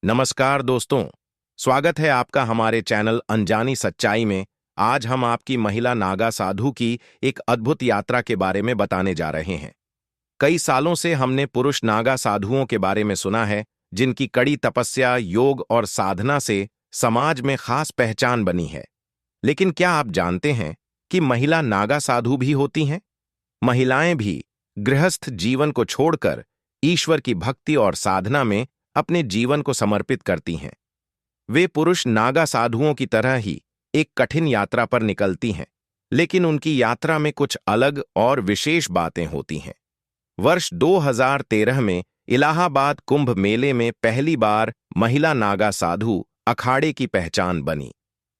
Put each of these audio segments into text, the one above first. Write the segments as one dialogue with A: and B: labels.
A: नमस्कार दोस्तों। स्वागत है आपका हमारे चैनल अनजानी सच्चाई में। आज हम आपकी महिला नागा साधु की एक अद्भुत यात्रा के बारे में बताने जा रहे हैं। कई सालों से हमने पुरुष नागा साधुओं के बारे में सुना है, जिनकी कड़ी तपस्या, योग और साधना से समाज में खास पहचान बनी है। लेकिन क्या आप जानते हैं कि महिला नागा साधु भी होती हैं? महिलाएं भी गृहस्थ जीवन को छोड़कर ईश्वर की भक्ति और साधना में अपने जीवन को समर्पित करती हैं। वे पुरुष नागा साधुओं की तरह ही एक कठिन यात्रा पर निकलती हैं, लेकिन उनकी यात्रा में कुछ अलग और विशेष बातें होती हैं। वर्ष 2013 में इलाहाबाद कुंभ मेले में पहली बार महिला नागा साधु अखाड़े की पहचान बनी।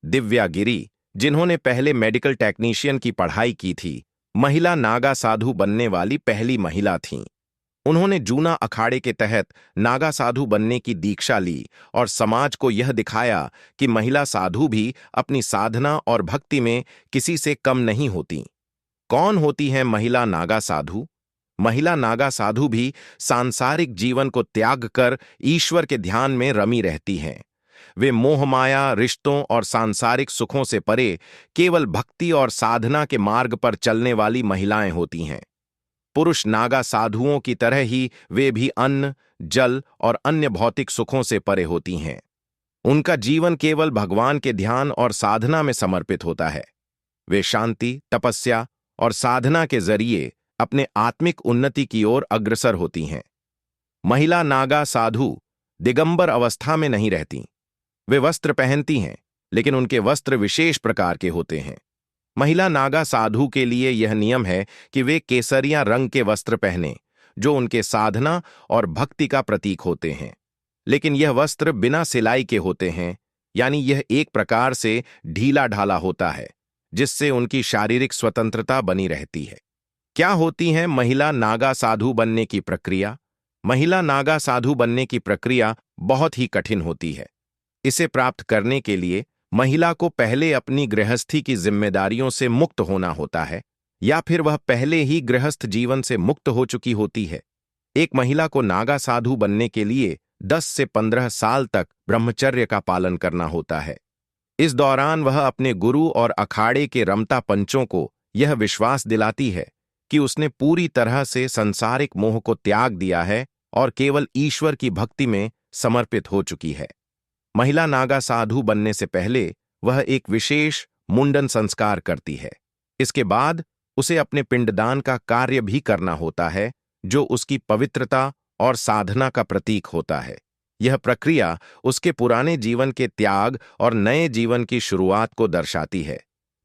A: दिव्या गिरी, जिन्होंने पहले मेडिकल टेक्नीशियन की पढ़ाई की थी, महिला नागा साधु बनने वाली पहली महिला थीं। उन्होंने जूना अखाड़े के तहत नागा साधु बनने की दीक्षा ली और समाज को यह दिखाया कि महिला साधु भी अपनी साधना और भक्ति में किसी से कम नहीं होती। कौन होती हैं महिला नागा साधु? महिला नागा साधु भी सांसारिक जीवन को त्याग कर ईश्वर के ध्यान में रमी रहती हैं। वे मोह माया, रिश्तों और सांसारिक सुखों से परे केवल भक्ति और साधना के मार्ग पर चलने वाली महिलाएं होती हैं। पुरुष नागा साधुओं की तरह ही वे भी अन्न, जल और अन्य भौतिक सुखों से परे होती हैं। उनका जीवन केवल भगवान के ध्यान और साधना में समर्पित होता है। वे शांति, तपस्या और साधना के जरिए अपने आत्मिक उन्नति की ओर अग्रसर होती हैं। महिला नागा साधु दिगंबर अवस्था में नहीं रहती। वे वस्त्र पहनती हैं, लेकिन उनके वस्त्र विशेष प्रकार के होते हैं। महिला नागा साधु के लिए यह नियम है कि वे केसरिया रंग के वस्त्र पहनें, जो उनके साधना और भक्ति का प्रतीक होते हैं। लेकिन यह वस्त्र बिना सिलाई के होते हैं, यानी यह एक प्रकार से ढीला ढाला होता है, जिससे उनकी शारीरिक स्वतंत्रता बनी रहती है। क्या होती है महिला नागा साधु बनने की प्रक्रिया? महिला नागा साधु बनने की प्रक्रिया बहुत ही कठिन होती है। इसे प्राप्त करने के लिए महिला को पहले अपनी गृहस्थी की जिम्मेदारियों से मुक्त होना होता है, या फिर वह पहले ही गृहस्थ जीवन से मुक्त हो चुकी होती है। एक महिला को नागा साधु बनने के लिए 10 से 15 साल तक ब्रह्मचर्य का पालन करना होता है। इस दौरान वह अपने गुरु और अखाड़े के रमता पंचों को यह विश्वास दिलाती है कि उसने पूरी तरह से सांसारिक मोह को त्याग दिया है और केवल ईश्वर की भक्ति में समर्पित हो चुकी है। महिला नागा साधु बनने से पहले वह एक विशेष मुंडन संस्कार करती है। इसके बाद उसे अपने पिंडदान का कार्य भी करना होता है, जो उसकी पवित्रता और साधना का प्रतीक होता है। यह प्रक्रिया उसके पुराने जीवन के त्याग और नए जीवन की शुरुआत को दर्शाती है।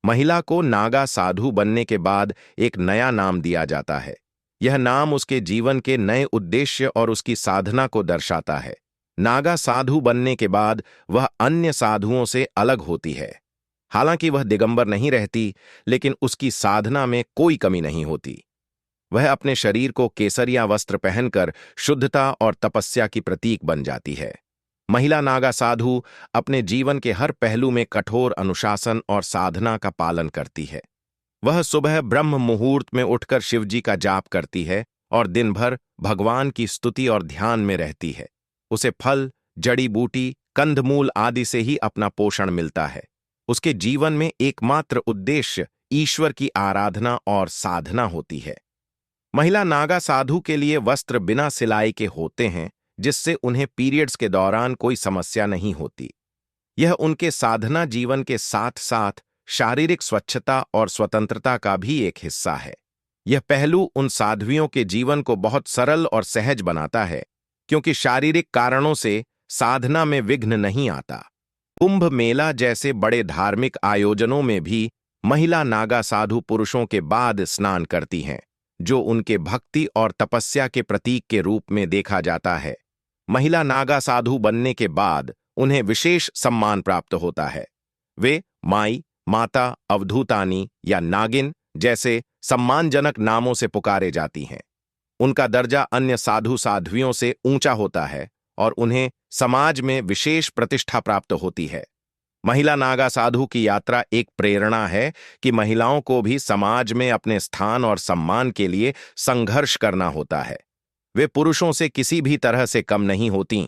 A: महिला को नागा साधु बनने के बाद एक नया नाम दिया जाता है। यह नाम उसके जीवन के नए उद्देश्य और उसकी साधना को दर्शाता है। नागा साधु बनने के बाद वह अन्य साधुओं से अलग होती है। हालांकि वह दिगंबर नहीं रहती, लेकिन उसकी साधना में कोई कमी नहीं होती। वह अपने शरीर को केसरिया वस्त्र पहनकर शुद्धता और तपस्या की प्रतीक बन जाती है। महिला नागा साधु अपने जीवन के हर पहलू में कठोर अनुशासन और साधना का पालन करती है। वह सुबह ब्रह्म मुहूर्त में उठकर शिवजी का जाप करती है और दिन भर भगवान की स्तुति और ध्यान में रहती है। उसे फल, जड़ी बूटी, कंदमूल आदि से ही अपना पोषण मिलता है। उसके जीवन में एकमात्र उद्देश्य ईश्वर की आराधना और साधना होती है। महिला नागा साधु के लिए वस्त्र बिना सिलाई के होते हैं, जिससे उन्हें पीरियड्स के दौरान कोई समस्या नहीं होती। यह उनके साधना जीवन के साथ साथ शारीरिक स्वच्छता और स्वतंत्रता का भी एक हिस्सा है। यह पहलू उन साध्वियों के जीवन को बहुत सरल और सहज बनाता है, क्योंकि शारीरिक कारणों से साधना में विघ्न नहीं आता। कुंभ मेला जैसे बड़े धार्मिक आयोजनों में भी महिला नागा साधु पुरुषों के बाद स्नान करती हैं, जो उनके भक्ति और तपस्या के प्रतीक के रूप में देखा जाता है। महिला नागा साधु बनने के बाद उन्हें विशेष सम्मान प्राप्त होता है। वे माई, माता, अवधूतानी या नागिन जैसे सम्मानजनक नामों से पुकारे जाती हैं। उनका दर्जा अन्य साधु साध्वियों से ऊंचा होता है और उन्हें समाज में विशेष प्रतिष्ठा प्राप्त होती है। महिला नागा साधु की यात्रा एक प्रेरणा है कि महिलाओं को भी समाज में अपने स्थान और सम्मान के लिए संघर्ष करना होता है। वे पुरुषों से किसी भी तरह से कम नहीं होतीं।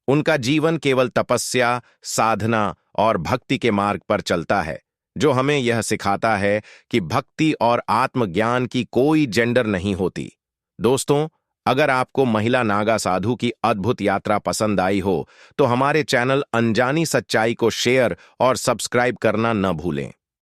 A: उनका जीवन केवल तपस्या, साधना और भक्ति के मार्ग पर चलता है, जो हमें यह सिखाता है कि भक्ति और आत्मज्ञान की कोई जेंडर नहीं होती। दोस्तों, अगर आपको महिला नागा साधु की अद्भुत यात्रा पसंद आई हो, तो हमारे चैनल अनजानी सच्चाई को शेयर और सब्सक्राइब करना न भूलें।